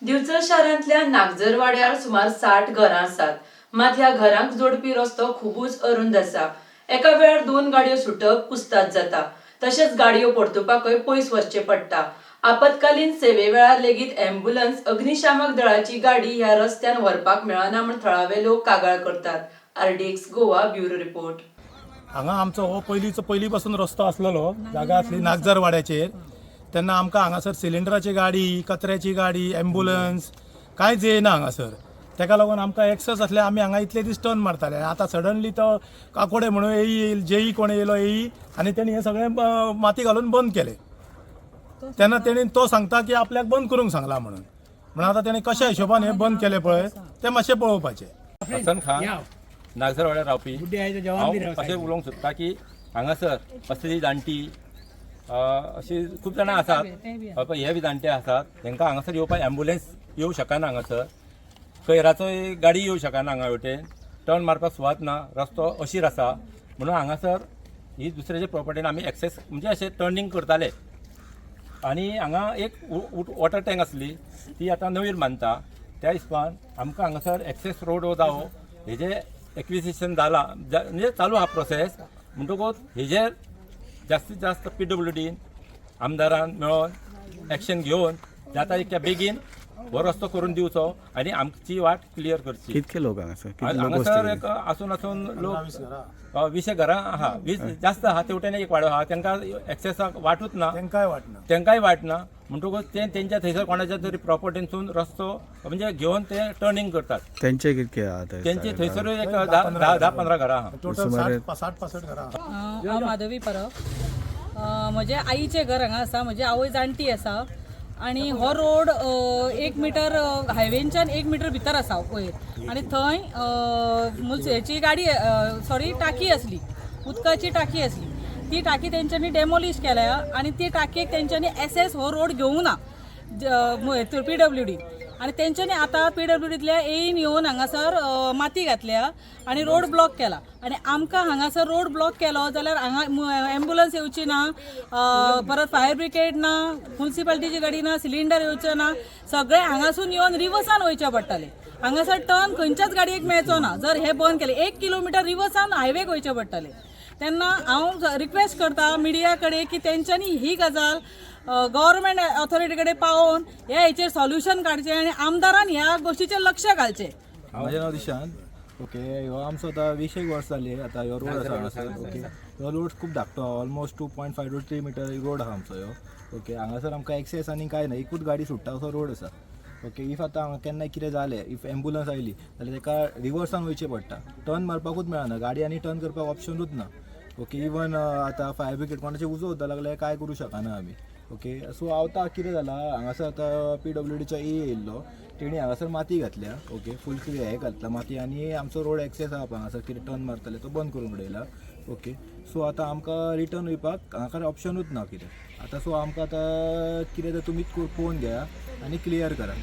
दिवचल शारांतल्या नागझर वाड्यार सुमार 60 घरां आसात, मात ह्या घरांक जोडपी रस्तो खूबच अरुंद आसा। एका वेळार 2 गाडयो सुटप कुस्ताद जाता, तशेंच गाडयो परतुपाकय पयस वचचें पडटा। आपतकालीन सेवे वेळार लेगीत ॲम्ब्युलन्स, अग्निशामक दळाची गाडी ह्या रस्त्यान व्हरपाक मेळना म्हूण थळावे लोक कागाळ करतात। RDX Goa bureau report. हांगा आमचो हो पयली पासून रस्तो आसलेलो, जागा आसली नागझर वाड्याचेर। तेन्ना आमकां हांगासर सिलिंडराची गाडी, कचऱ्याची गाडी, ॲम्ब्युलन्स कांयच येयना हांगासर। तेका लागून आमकां एक्सेस आसले आमी हांगा इतले दीस टर्न मारताले। आतां सडनली तो काकोडे म्हणून येईल, जेई कोण येयलो येई, आनी तेणी हें सगळें माती घालून बंद केलें। तेन्ना तेणी तो सांगता की आपल्याक बंद करूंक सांगला म्हणून आतां तेणी कशा हिशोबान हें बंद केलें पळय तें मातशें पळोवपाचें। हसन खान नागझर वाड्यार रावपी हांव अशें उलोवंक सोदता की हांगासर असली जाणटी अशी खूब जाणां आसात, हे बी जाणटे आसात, तांकां हांगासर येवपाक ॲम्ब्युलन्स येवं शकना, हांगासर कोयराचोय गाडी येवं शकना, हांगा वटेन टर्न मारपाक सुवात ना, रस्तो अशीर आसा म्हणून हांगासर ही दुसऱ्याच्या प्रॉपर्टीन आमी एक्सेस म्हणजे अशें टर्निंग करताले। आनी हांगा एक वॉटर टँक आसली ती आतां नवीन बांदता, त्या हिसपान आमकां हांगासर एक्सेस रोड जावो हेजें एक्विजिशन जाला, म्हणजे चालू आहा प्रोसेस। म्हणटकूच हेजेर जास्तीत जास्त PWDन आमदारान मेळोन एक्शन घेवन जाता तितक्या बेगीन हो रस्तो करून दिवचो आनी आमची वाट क्लियर करची। कितके लोक हांगासर एक आसून लोक 20 घरां आहा, 20 जास्त आहा, तेवटेन एक वाडो आहा, तांकां एक्सेसाक वाटूच ना, तांकांय वाट ना। म्हणटकूच ते तेंच्या थंयसर कोणाच्या तरी प्रॉपर्टीनसून रस्तो म्हणजे घेवन ते टर्निंग करतात। तेंचे कितके आहा? तेंची थंयसर एक 10-15 घरां आहा। टोटल 60-65 घरां। हांव माधवी परब, म्हजे आईचें घर हांगा आसा, म्हजी आवय जाणटी आसा आनी हो रोड 1 मिटर हायवेच्यान 1 मिटर भितर आसा वयर, आनी थंय हेची गाडी टाकी आसली, उदकाची टाकी आसली, ती टाकी तेंच्यांनी डेमोलिश केल्या आनी ती टाकयेक तेंच्यांनी SS हो रोड घेवंक ना PWD, आनी तेंच्यांनी आतां PWDंतल्या येवन येवन हांगासर माती घातल्या आनी रोड ब्लॉक केला। आनी आमकां हांगासर रोड ब्लॉक केलो जाल्यार हांगा ॲम्ब्युलन्स येवची ना, परत फायर ब्रिगेड ना, म्युन्सिपालिटीची गाडी ना, सिलिंडर येवचें ना, सगळे हांगासून येवन रिवर्सान वयचे पडटले। हांगासर टर्न खंयच्याच गाडयेक मेळचो ना जर हे बंद केले। 1 किलोमिटर रिवर्सान हायवेक वयचे पडटले। तेन्ना हांव रिक्वेस्ट करता मिडिया कडेन की तेंच्यांनी ही गजाल गव्हर्मेंट ऑथॉरिटी कडेन पावोवन हेचेर सोल्युशन काडचें आनी आमदारान ह्या गोश्टीचेर लक्ष घालचें। म्हजें नांव दिशांत। ओके, ह्यो आमचो आतां 20 वर्स जाली आतां ह्यो रोड आसा हांगासर। ओके, ह्यो रोड खूब धाकटो, ऑलमोस्ट 2.5 to 3 मीटर रोड आहा आमचो ह्यो। ओके, हांगासर आमकां एक्सेस आनी कांय ना, एकूच गाडी सुट्टा असो रोड आसा। ओके, इफ आतां हांगा केन्नाय कितें जालें, इफ ॲम्ब्युलन्स आयली जाल्यार ताका रिवर्सान वयचें पडटा, टर्न मारपाकूच मेळना, गाडी आनी टर्न करपाक ऑप्शनूच ना। ओके, इवन आतां फायर ब्रिगेड कोणाचें उजो वता लागल्यार कांय करूं शकना आमी। ओके, सो आतां कितें जालां, हांगासर आतां PWDचो येयल्लो, तेणी हांगासर माती घातल्या। ओके, फूल हें घातला माती, आनी आमचो रोड एक्सेस आहा पळय हांगासर कितें टर्न मारताले तो बंद करून उडयला। ओके, सो आतां आमकां रिटर्न वयपाक हांगा ऑप्शनूच ना कितें आतां। सो आमकां आतां कितें तें तुमीच पळोवन घेया आनी क्लियर करा।